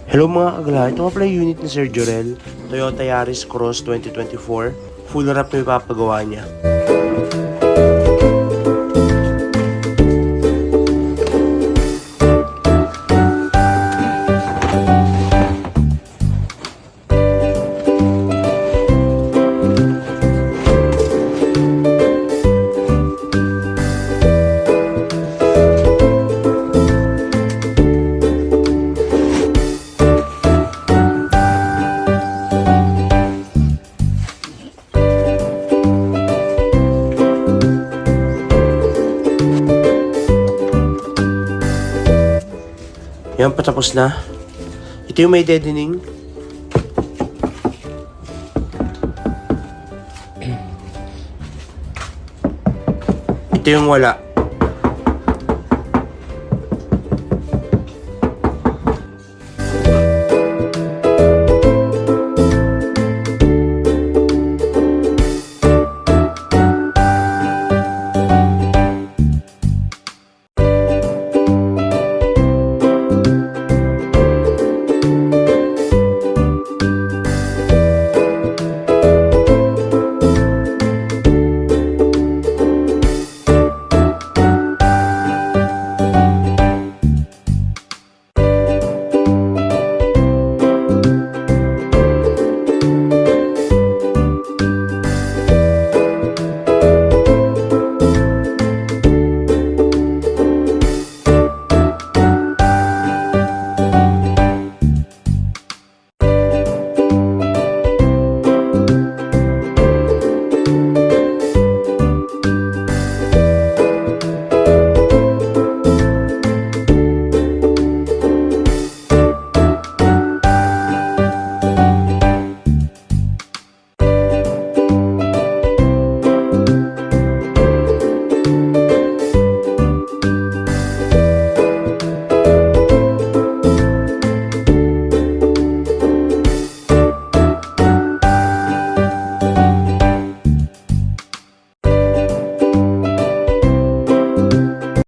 Hello mga kagala, ito nga pala yung unit ni Sir Jorelle, Toyota Yaris Cross 2024. Full wrap na ipapagawa niya. Yan, patapos na. Ito yung may deadening. Ito yung wala.